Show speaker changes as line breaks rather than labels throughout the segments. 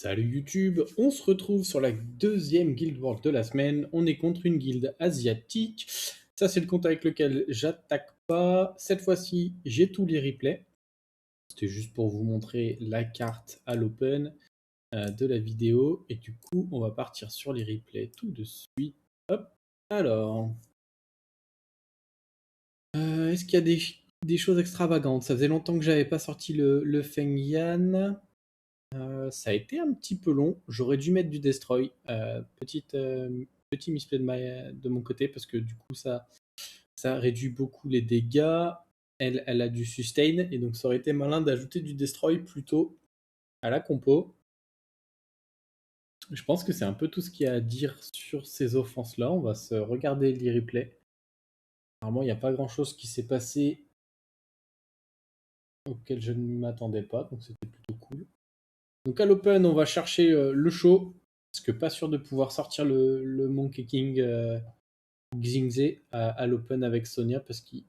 Salut YouTube, on se retrouve sur la deuxième Guild Wars de la semaine. On est contre une guilde asiatique. Ça, c'est le compte avec lequel j'attaque pas. Cette fois-ci, j'ai tous les replays. C'était juste pour vous montrer la carte à l'open de la vidéo. Et du coup, on va partir sur les replays tout de suite. Hop, alors. Est-ce qu'il y a des choses extravagantes? Ça faisait longtemps que j'avais pas sorti le Feng Yan. Ça a été un petit peu long. J'aurais dû mettre du destroy. Petit misplay de mon côté parce que du coup ça réduit beaucoup les dégâts. Elle a du sustain et donc ça aurait été malin d'ajouter du destroy plutôt à la compo. Je pense que c'est un peu tout ce qu'il y a à dire sur ces offenses-là. On va se regarder les replays. Normalement, il n'y a pas grand-chose qui s'est passé auquel je ne m'attendais pas, donc c'était plutôt cool. Donc à l'open, on va chercher le show, parce que pas sûr de pouvoir sortir le Monkey King Xingze à l'open avec Sonia, parce qu'il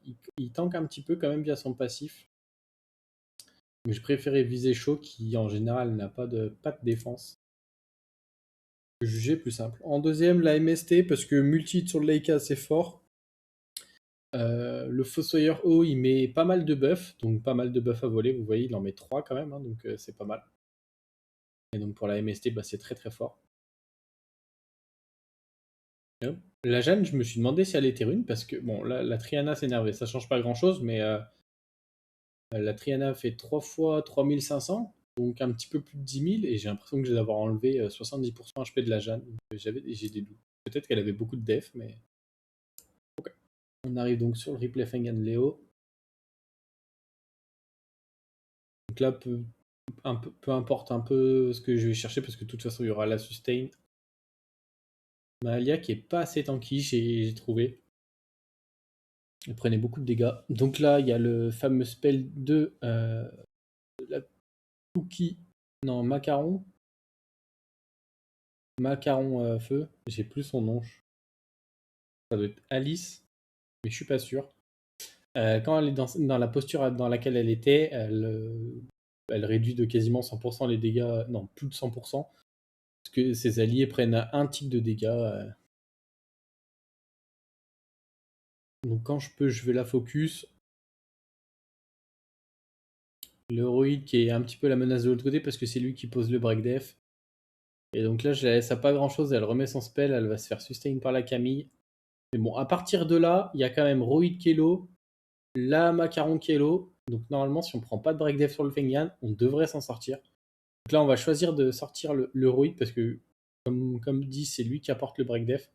tank un petit peu quand même via son passif. Mais je préférais viser Shaw, qui en général n'a pas de défense. Juger plus simple. En deuxième, la MST, parce que multi sur le Leica c'est fort. Le Fossoyeur haut, il met pas mal de buffs, donc pas mal de buffs à voler. Vous voyez, il en met 3 quand même, hein, donc c'est pas mal. Et donc pour la MST, bah, c'est très très fort. La Jeanne, je me suis demandé si elle était rune, parce que bon, la Triana s'est énervée, ça change pas grand chose, mais la Triana fait 3 fois 3500, donc un petit peu plus de 10 000, et j'ai l'impression que j'ai d'avoir enlevé 70% HP de la Jeanne. J'ai des doutes. Peut-être qu'elle avait beaucoup de def, mais. Ok. On arrive donc sur le replay Fengan Léo. Donc là, peu importe un peu ce que je vais chercher, parce que de toute façon, il y aura la sustain. Mahalia qui est pas assez tanky, j'ai trouvé. Elle prenait beaucoup de dégâts. Donc là, il y a le fameux spell de la cookie. Non, macaron. Macaron feu. J'ai plus son nom. Ça doit être Alice, mais je suis pas sûr. Quand elle est dans la posture dans laquelle elle était, elle réduit de quasiment 100% les dégâts. Non, plus de 100%. Parce que ses alliés prennent un tick de dégâts. Donc quand je peux, je vais la focus. L'héroïde qui est un petit peu la menace de l'autre côté parce que c'est lui qui pose le break def. Et donc là, je la laisse à pas grand chose. Elle remet son spell, elle va se faire sustain par la Camille. Mais bon, à partir de là, il y a quand même Roid Kelo, la Macaron Kelo. Donc normalement, si on prend pas de break def sur le Fengyang, on devrait s'en sortir. Donc là, on va choisir de sortir le Roid parce que, comme dit, c'est lui qui apporte le break def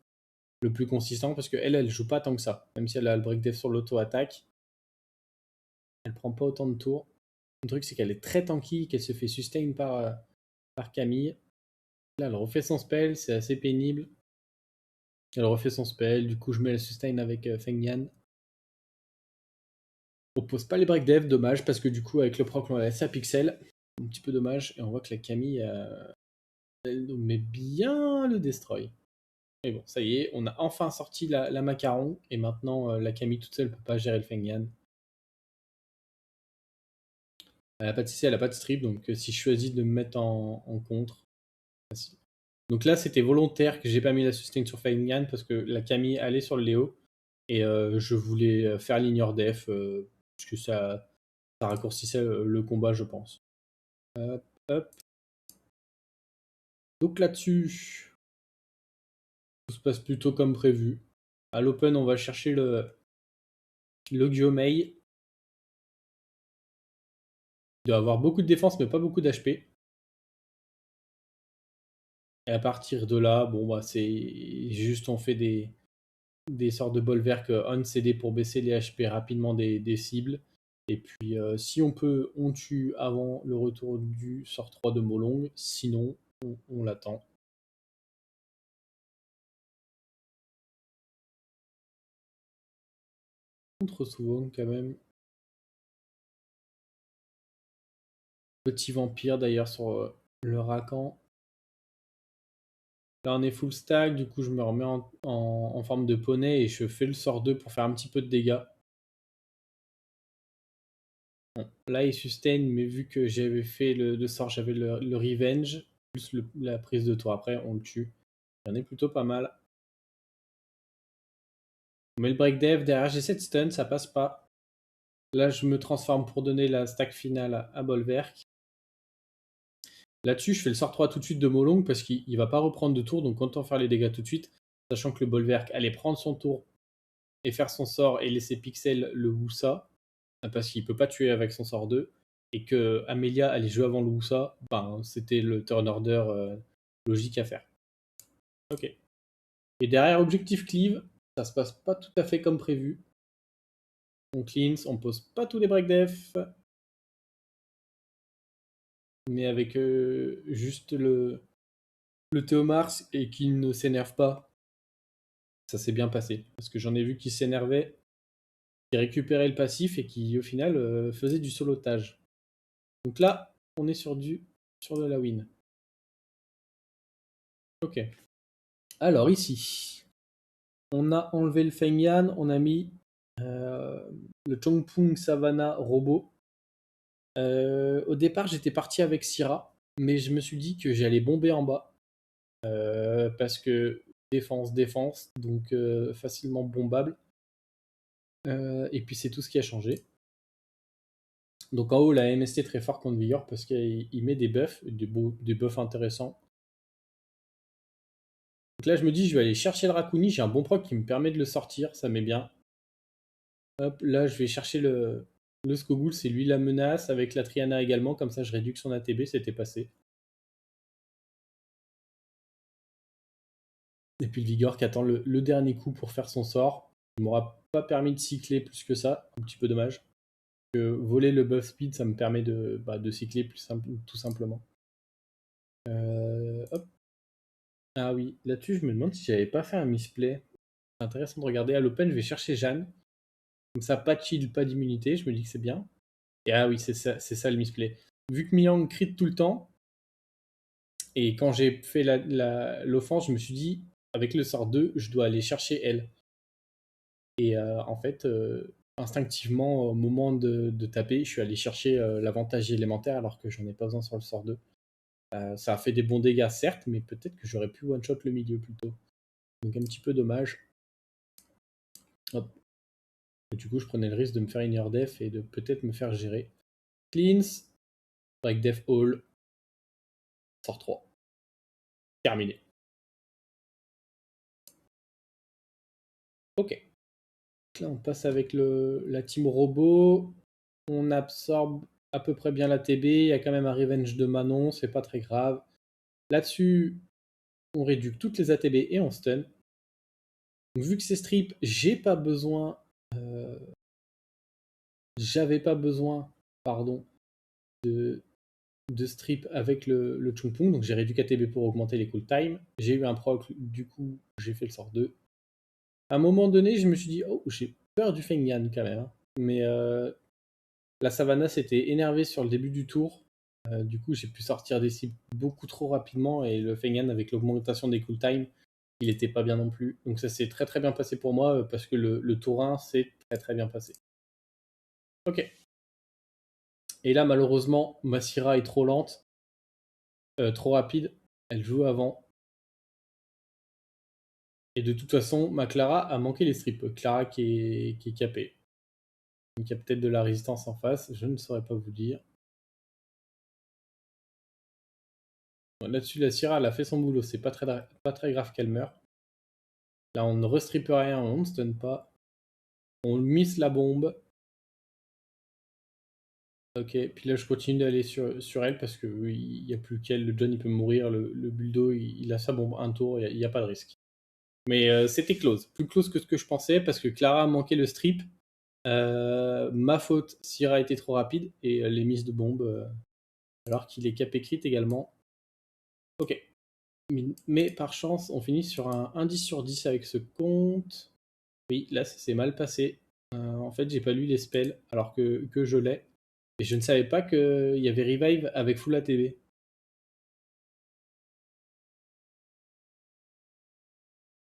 le plus consistant parce qu'elle, elle joue pas tant que ça. Même si elle a le break def sur l'auto-attaque, elle prend pas autant de tours. Le truc, c'est qu'elle est très tanky, qu'elle se fait sustain par Camille. Là, elle refait son spell, c'est assez pénible. Elle refait son spell, du coup, je mets la sustain avec Feng Yan. On pose pas les break dev, dommage, parce que du coup, avec le proc, on la laisse à pixel. Un petit peu dommage, et on voit que la Camille, elle nous met bien le destroy. Et bon, ça y est, on a enfin sorti la macaron, et maintenant, la Camille toute seule peut pas gérer le Feng Yan. Elle a pas de CC, elle a pas de strip, donc si je choisis de me mettre en contre, facile. Donc là, c'était volontaire que j'ai pas mis la sustain sur Feng Yan, parce que la Camille allait sur le Léo, et je voulais faire l'ignore def, parce que ça raccourcissait le combat, je pense. Hop, hop. Donc là-dessus, tout se passe plutôt comme prévu. À l'open, on va chercher le Gyomei. Il doit avoir beaucoup de défense, mais pas beaucoup d'HP. Et à partir de là, bon, bah, c'est juste on fait des sortes de bolverk on-CD pour baisser les HP rapidement des cibles. Et puis, si on peut, on tue avant le retour du sort 3 de Molong. Sinon, on l'attend. Contre souvent, quand même. Petit vampire, d'ailleurs, sur le Rakan. Là, on est full stack. Du coup, je me remets en forme de poney et je fais le sort 2 pour faire un petit peu de dégâts. Bon, là, il sustain, mais vu que j'avais fait le sort, j'avais le revenge. plus la prise de tour. Après, on le tue. Il en est plutôt pas mal. On met le break dev. Derrière, j'ai 7 stun, ça passe pas. Là, je me transforme pour donner la stack finale à Bolverk. Là-dessus, je fais le sort 3 tout de suite de Molong parce qu'il va pas reprendre de tour, donc autant faire les dégâts tout de suite, sachant que le Bolverk allait prendre son tour et faire son sort et laisser Pixel le Wusa, parce qu'il peut pas tuer avec son sort 2, et que Amelia allait jouer avant le Wusa, ben, c'était le turn order logique à faire. Ok. Et derrière objectif cleave, ça se passe pas tout à fait comme prévu. On cleanse, on pose pas tous les break def, mais avec juste le Théomars et qu'il ne s'énerve pas. Ça s'est bien passé. Parce que j'en ai vu qui s'énervaient, qui récupéraient le passif et qui, au final, faisaient du solotage. Donc là, on est sur de la win. Ok. Alors ici, on a enlevé le Feng Yan, on a mis le Chongpung Savannah robot. Au départ, j'étais parti avec Syrah, mais je me suis dit que j'allais bomber en bas. Parce que défense, donc facilement bombable. Et puis c'est tout ce qui a changé. Donc en haut, la MST très fort contre Vigor parce qu'il met des buffs, des buffs intéressants. Donc là, je me dis, je vais aller chercher le Raccoon. J'ai un bon proc qui me permet de le sortir, ça met bien. Hop, là, je vais chercher le Skogul, c'est lui la menace, avec la Triana également, comme ça je réduis son ATB, c'était passé. Et puis le Vigor qui attend le dernier coup pour faire son sort. Il m'aura pas permis de cycler plus que ça, un petit peu dommage. Voler le buff speed, ça me permet de cycler tout simplement. Hop. Ah oui, là-dessus, je me demande si j'avais pas fait un misplay. C'est intéressant de regarder. À l'open, je vais chercher Jeanne. Comme ça, pas de shield, pas d'immunité. Je me dis que c'est bien. Et ah oui, c'est ça le misplay. Vu que Miang crit tout le temps, et quand j'ai fait l'offense, je me suis dit, avec le sort 2, je dois aller chercher elle. Et en fait, instinctivement, au moment de taper, je suis allé chercher l'avantage élémentaire alors que j'en ai pas besoin sur le sort 2. Ça a fait des bons dégâts, certes, mais peut-être que j'aurais pu one-shot le milieu plutôt. Donc un petit peu dommage. Hop. Et du coup, je prenais le risque de me faire une def et de peut-être me faire gérer. Cleans, break def all, sort 3. Terminé. Ok. Là, on passe avec la team robot. On absorbe à peu près bien la TB. Il y a quand même un revenge de Manon, c'est pas très grave. Là-dessus, on réduit toutes les ATB et on stun. Donc, vu que c'est strip, j'ai pas besoin. J'avais pas besoin, pardon, de strip avec le Chungpung, donc j'ai réduit KTB pour augmenter les cool time. J'ai eu un proc, du coup, j'ai fait le sort 2. À un moment donné, je me suis dit, oh, j'ai peur du Feng Yan quand même. Hein. Mais la Savannah s'était énervée sur le début du tour. Du coup, j'ai pu sortir des cibles beaucoup trop rapidement et le Feng Yan, avec l'augmentation des cool time, il était pas bien non plus. Donc ça s'est très très bien passé pour moi parce que le tour 1 s'est très très bien passé. Ok. Et là, malheureusement, ma Syrah est trop lente, trop rapide. Elle joue avant. Et de toute façon, ma Clara a manqué les strips. Clara qui est capée. Donc il y a peut-être de la résistance en face, je ne saurais pas vous dire. Bon, là-dessus, la Syrah, elle a fait son boulot, c'est pas très grave qu'elle meure. Là, on ne restrippe rien, on ne stun pas. On miss la bombe. Ok, puis là, je continue d'aller sur elle parce que il n'y a plus qu'elle. Le John, il peut mourir. Le Buldo, il a sa bombe un tour, il n'y a pas de risque. Mais c'était close. Plus close que ce que je pensais parce que Clara a manqué le strip. Ma faute, Syrah était trop rapide et les mises de bombe alors qu'il est capé crit également. Ok. Mais par chance, on finit sur un 10 sur 10 avec ce compte. Oui, là, ça s'est mal passé. En fait, j'ai pas lu les spells alors que je l'ai. Et je ne savais pas qu'il y avait Revive avec Full ATB.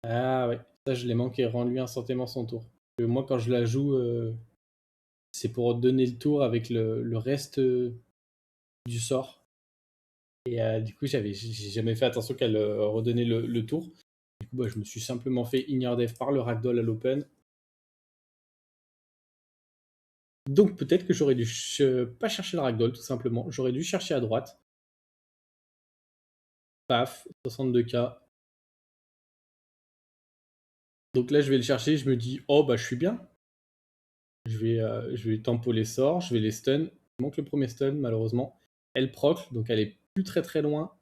Ah ouais, ça je l'ai manqué. Rends-lui instantanément son tour. Moi, quand je la joue, c'est pour donner le tour avec le reste du sort. Et du coup, j'ai jamais fait attention qu'elle redonnait le tour. Du coup, bah, je me suis simplement fait ignore dev par le ragdoll à l'open. Donc peut-être que j'aurais dû pas chercher le ragdoll, tout simplement. J'aurais dû chercher à droite. Paf, 62K. Donc là, je vais le chercher, je me dis, oh bah je suis bien. Je vais tempo les sorts, je vais les stun. Il manque le premier stun, malheureusement. Elle proc, donc elle est plus très très loin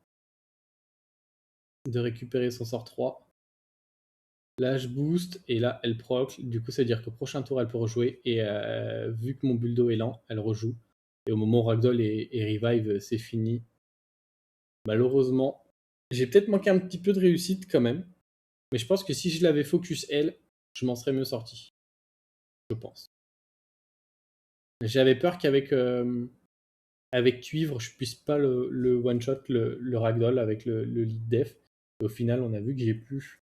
de récupérer son sort 3. Là, je booste, et là, elle proc. Du coup, ça veut dire qu'au prochain tour, elle peut rejouer. Et vu que mon bulldo est lent, elle rejoue. Et au moment où Ragdoll et Revive, c'est fini. Malheureusement, j'ai peut-être manqué un petit peu de réussite quand même. Mais je pense que si je l'avais focus elle, je m'en serais mieux sorti. Je pense. J'avais peur qu'avec avec Cuivre, je puisse pas le one-shot, le Ragdoll avec le lead def. Et au final, on a vu que j'ai pu.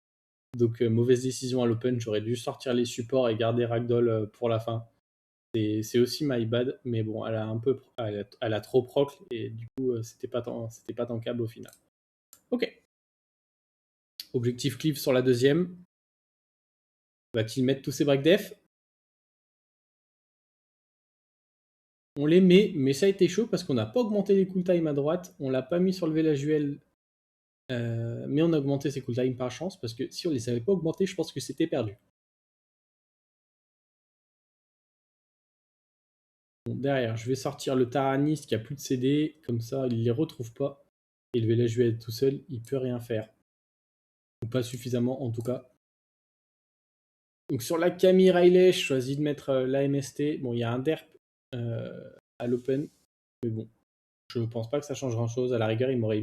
Donc, mauvaise décision à l'open. J'aurais dû sortir les supports et garder Ragdoll pour la fin. C'est aussi my bad, mais bon, elle a trop proc et du coup, c'était pas tankable au final. Ok. Objectif cleave sur la deuxième. Va-t-il mettre tous ses break def? On les met, mais ça a été chaud parce qu'on n'a pas augmenté les cooltime à droite. On l'a pas mis sur le Velajuel, mais on a augmenté ses cooltime par chance parce que si on les avait pas augmentés, je pense que c'était perdu. Bon, derrière, je vais sortir le Taranis qui a plus de CD, comme ça il les retrouve pas. Et le Velajuel tout seul, il peut rien faire. Ou pas suffisamment en tout cas. Donc sur la Camille Riley, je choisis de mettre la MST. Bon, il y a un derp à l'open, mais bon, je pense pas que ça change grand chose. À la rigueur, il m'aurait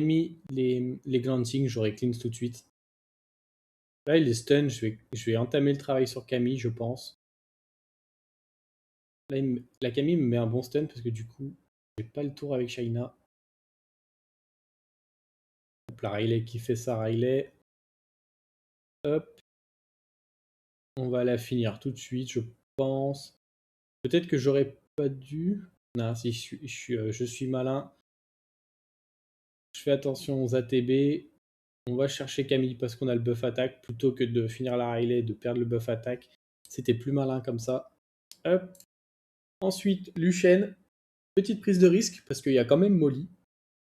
mis les glancing, j'aurais cleanse tout de suite. Là, il est stun, je vais entamer le travail sur Camille, je pense. Là, la Camille me met un bon stun parce que du coup, j'ai pas le tour avec Shaina. Hop, la Riley qui fait ça, Riley. Hop. On va la finir tout de suite, je pense. Peut-être que j'aurais pas dû. Non, si, je suis malin. Je fais attention aux ATB. On va chercher Camille parce qu'on a le buff attaque. Plutôt que de finir la Riley et de perdre le buff attaque. C'était plus malin comme ça. Hop. Ensuite, Luchen. Petite prise de risque parce qu'il y a quand même Molly.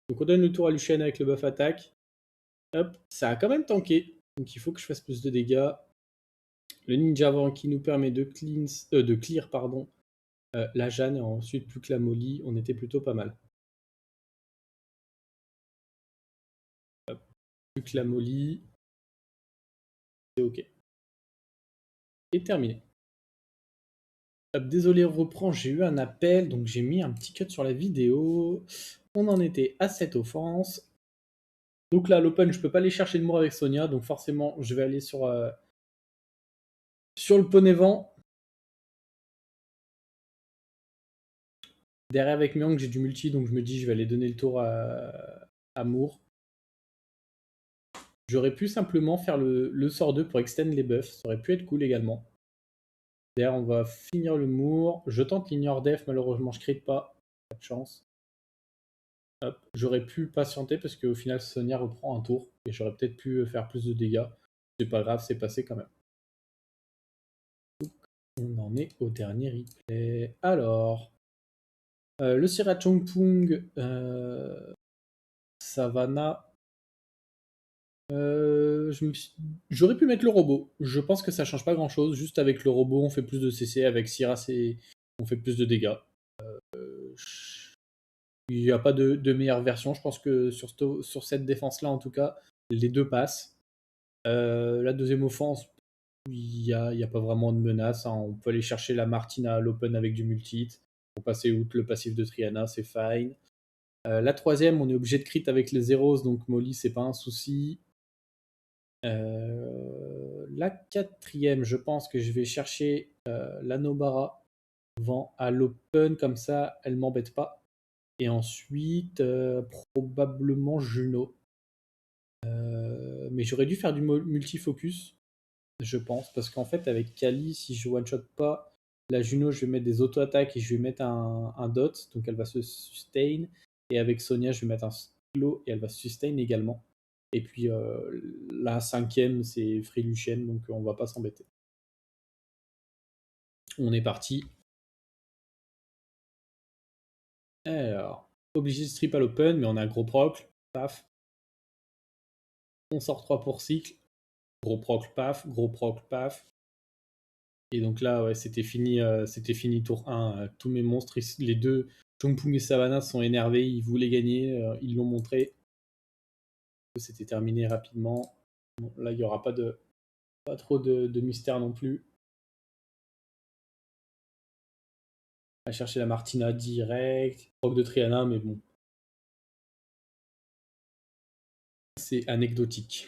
Donc on donne le tour à Luchen avec le buff attaque. Hop. Ça a quand même tanké. Donc il faut que je fasse plus de dégâts. Le ninja avant qui nous permet de clear la Jeanne et ensuite plus que la Molly. On était plutôt pas mal. Hop. Plus que la Molly. C'est ok. Et terminé. Hop, désolé, on reprend, j'ai eu un appel, donc j'ai mis un petit cut sur la vidéo. On en était à 7 offenses. Donc là, l'open, je peux pas aller chercher le mur avec Sonia, donc forcément, je vais aller sur le poney vent. Derrière avec Myang, j'ai du multi, donc je me dis je vais aller donner le tour à Moore. J'aurais pu simplement faire le sort 2 pour extend les buffs, ça aurait pu être cool également. Derrière, on va finir le Moore. Je tente l'ignore def, malheureusement, je crit pas. Pas de chance. Hop. J'aurais pu patienter parce qu'au final, Sonia reprend un tour et j'aurais peut-être pu faire plus de dégâts. C'est pas grave, c'est passé quand même. On en est au dernier replay. Alors, le Sira Chongpung, Savannah. J'aurais pu mettre le robot. Je pense que ça change pas grand chose. Juste avec le robot, on fait plus de CC. Avec Syrah, on fait plus de dégâts. Il n'y a pas de meilleure version. Je pense que sur cette défense-là, en tout cas, les deux passent. La deuxième offense, il n'y a pas vraiment de menace. Hein. On peut aller chercher la Martina à l'open avec du multi-hit. Pour passer outre le passif de Triana, c'est fine. La troisième, on est obligé de crit avec les Zeros, donc Molly, c'est pas un souci. La quatrième, je pense que je vais chercher la Nobara vent à l'open, comme ça, elle m'embête pas. Et ensuite, probablement Juno. Mais j'aurais dû faire du multifocus, je pense, parce qu'en fait, avec Kali, si je one-shot pas La Juno, je vais mettre des auto-attaques et je vais mettre un dot, donc elle va se sustain. Et avec Sonia, je vais mettre un slow et elle va se sustain également. Et puis la 5e, c'est Free Lucien, donc on va pas s'embêter. On est parti. Alors, obligé de strip à l'open, mais on a un gros proc, paf. On sort 3 pour cycle. Gros proc, paf, gros proc, paf. Et donc là, ouais, c'était fini tour 1. Tous mes monstres, les deux, Chongpung et Savannah, sont énervés, ils voulaient gagner, ils l'ont montré. C'était terminé rapidement. Bon, là, il n'y aura pas trop de mystère non plus. À chercher la Martina direct. Proc de Triana, mais bon. C'est anecdotique.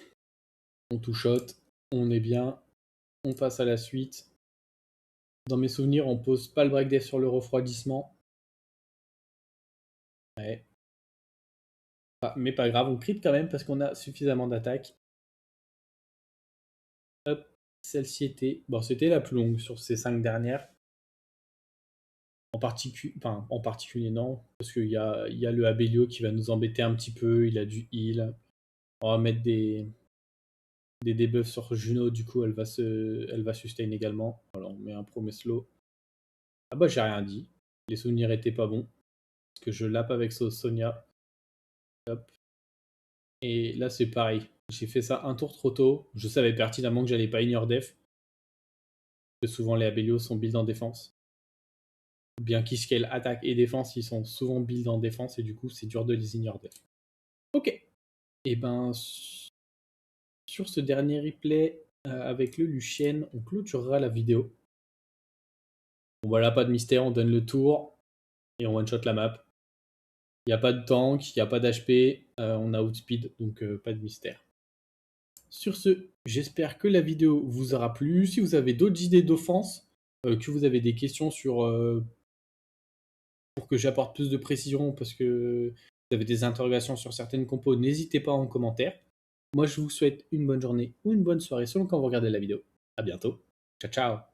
On two-shot, on est bien. On passe à la suite. Dans mes souvenirs, on pose pas le break death sur le refroidissement. Ouais. Mais pas grave, on crit quand même parce qu'on a suffisamment d'attaques. Hop, celle-ci était... Bon, c'était la plus longue sur ces 5 dernières. En particulier non, parce qu'il y a le Abelio qui va nous embêter un petit peu, il a du heal. On va mettre des debuffs sur Juno, du coup elle va sustain également. Voilà, on met un promet slow. Ah bah j'ai rien dit, les souvenirs étaient pas bons, parce que je lappe avec Sonia. Hop. Et là c'est pareil, j'ai fait ça un tour trop tôt, je savais pertinemment que j'allais pas in def, que souvent les Abelios sont build en défense. Bien qu'ils scale attaque et défense, ils sont souvent build en défense, et du coup c'est dur de les in def. Ok. Et ben, sur ce dernier replay avec le Lucien, on clôturera la vidéo. Bon, voilà, pas de mystère, on donne le tour et on one-shot la map. Il n'y a pas de tank, il n'y a pas d'HP, on a outspeed, donc pas de mystère. Sur ce, j'espère que la vidéo vous aura plu. Si vous avez d'autres idées d'offense, que vous avez des questions sur pour que j'apporte plus de précision, parce que vous avez des interrogations sur certaines compos, n'hésitez pas en commentaire. Moi, je vous souhaite une bonne journée ou une bonne soirée selon quand vous regardez la vidéo. À bientôt. Ciao, ciao.